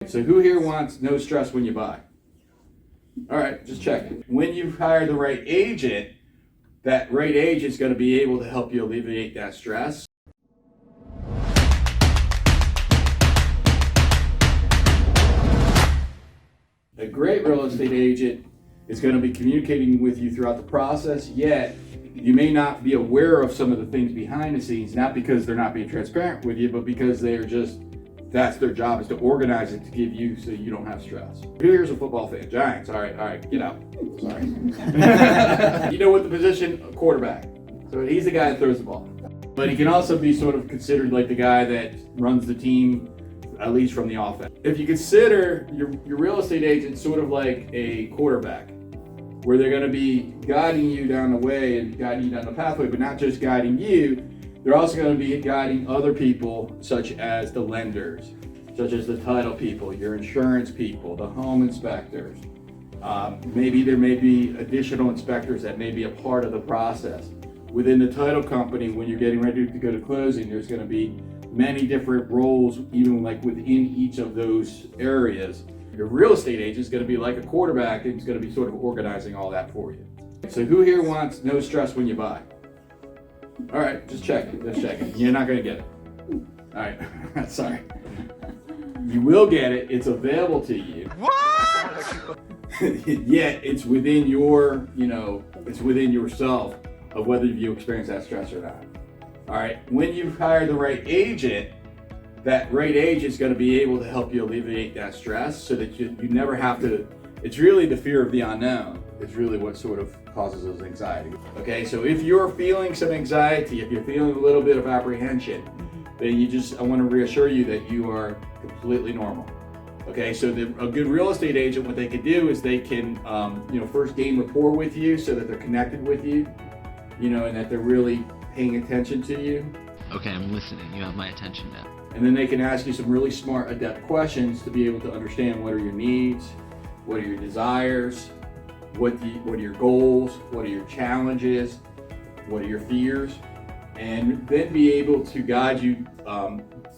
So who here wants no stress when you buy? All right, just checking. When you hire the right agent, that right agent is going to be able to help you alleviate that stress. A great real estate agent is going to be communicating with you throughout the process, yet you may not be aware of some of the things behind the scenes, not because they're not being transparent with you, but because they're just, that's their job, is to organize it to give you so you don't have stress. Here's a football fan, Giants. All right, get out. Sorry. You know what the position? A quarterback. So he's the guy that throws the ball. But he can also be sort of considered like the guy that runs the team, at least from the offense. If you consider your real estate agent sort of like a quarterback, where they're going to be guiding you down the way and guiding you down the pathway, but not just guiding you, they're also going to be guiding other people, such as the lenders, such as the title people, your insurance people, the home inspectors. Maybe there may be additional inspectors that may be a part of the process. Within the title company, when you're getting ready to go to closing, there's going to be many different roles, even like within each of those areas. Your real estate agent is going to be like a quarterback, and it's going to be sort of organizing all that for you. So who here wants no stress when you buy? All right, just checking. You're not going to get it. All right, sorry. You will get it. It's available to you. What? Yet it's within your, it's within yourself of whether you experience that stress or not. All right, when you hire the right agent, that right agent is going to be able to help you alleviate that stress so that you never have to. It's really the fear of the unknown. It's really what sort of causes those anxiety. Okay, so if you're feeling some anxiety, if you're feeling a little bit of apprehension, then I want to reassure you that you are completely normal. Okay, so a good real estate agent, what they can do is they can, first gain rapport with you so that they're connected with you, and that they're really paying attention to you. Okay, I'm listening. You have my attention now. And then they can ask you some really smart, adept questions to be able to understand what are your needs, what are your desires, what are your goals, what are your challenges, what are your fears, and then be able to guide you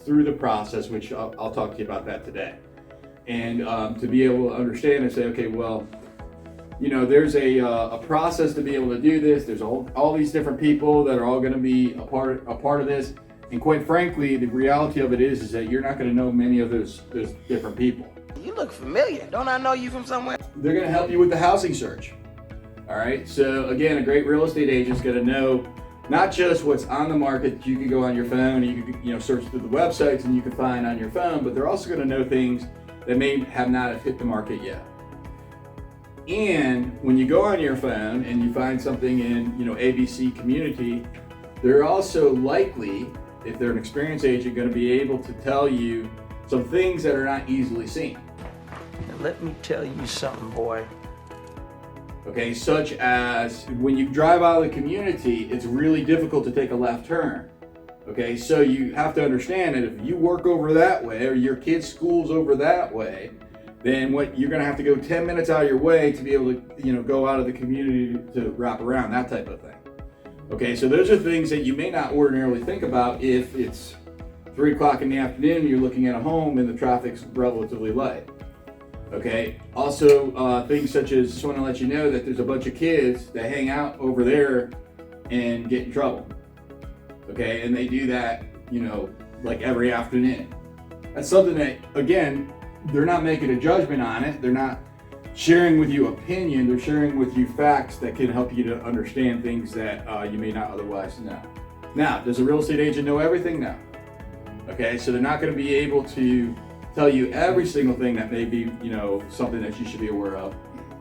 through the process, which I'll talk to you about that today. And to be able to understand and say, okay, well, there's a process to be able to do this. There's all these different people that are all going to be a part of this. And quite frankly, the reality of it is that you're not going to know many of those different people. You look familiar. Don't I know you from somewhere? They're going to help you with the housing search. All right. So again, a great real estate agent is going to know not just what's on the market. You can go on your phone and you can search through the websites and you can find on your phone, but they're also going to know things that may have not hit the market yet. And when you go on your phone and you find something in ABC community, they're also likely, if they're an experienced agent, going to be able to tell you some things that are not easily seen. Now let me tell you something, boy. Okay, such as when you drive out of the community, it's really difficult to take a left turn. Okay, so you have to understand that if you work over that way or your kid's school's over that way, then you're going to have to go 10 minutes out of your way to be able to go out of the community to wrap around, that type of thing. Okay, so those are things that you may not ordinarily think about if it's 3 o'clock in the afternoon, you're looking at a home and the traffic's relatively light. Okay, also things such as, just want to let you know that there's a bunch of kids that hang out over there and get in trouble. Okay, and they do that, like every afternoon. That's something that, again, they're not making a judgment on it. They're not sharing with you opinion. They're sharing with you facts that can help you to understand things that you may not otherwise know. Now, does a real estate agent know everything? No. Okay, so they're not going to be able to tell you every single thing that may be, something that you should be aware of,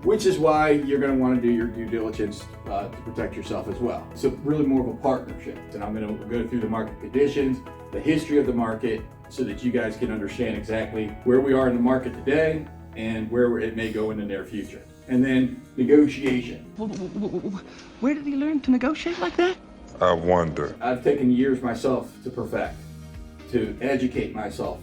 which is why you're going to want to do your due diligence to protect yourself as well. So really more of a partnership. And I'm going to go through the market conditions, the history of the market, so that you guys can understand exactly where we are in the market today and where it may go in the near future. And then negotiation. Where did he learn to negotiate like that? I wonder. I've taken years myself to perfect, to educate myself,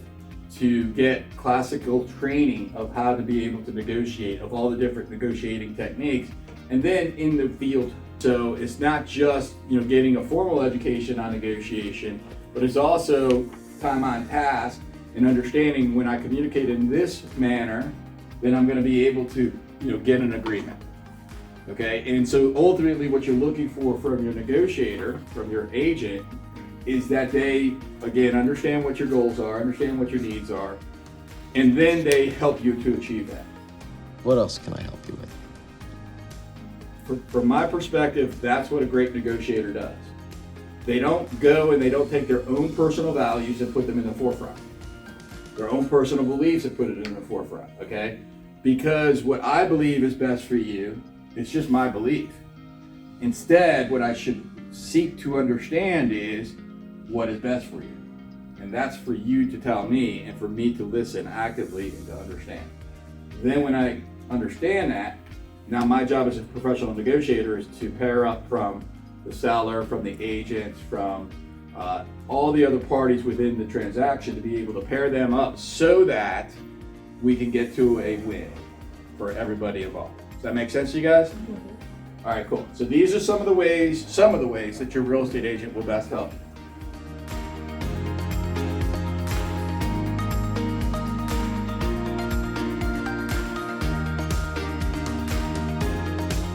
to get classical training of how to be able to negotiate, of all the different negotiating techniques, and then in the field. So it's not just getting a formal education on negotiation, but it's also time on task and understanding when I communicate in this manner, then I'm gonna be able to, get an agreement. Okay, and so ultimately what you're looking for from your negotiator, from your agent, is that they, again, understand what your goals are, understand what your needs are, and then they help you to achieve that. What else can I help you with? From my perspective, that's what a great negotiator does. They don't go and they don't take their own personal values and put them in the forefront. Their own personal beliefs and put it in the forefront, okay? Because what I believe is best for you, it's just my belief. Instead, what I should seek to understand is what is best for you. And that's for you to tell me and for me to listen actively and to understand. Then when I understand that, now my job as a professional negotiator is to pair up from the seller, from the agent, from all the other parties within the transaction to be able to pair them up so that we can get to a win for everybody involved. Does that make sense to you guys? All right, cool. So these are some of the ways that your real estate agent will best help you.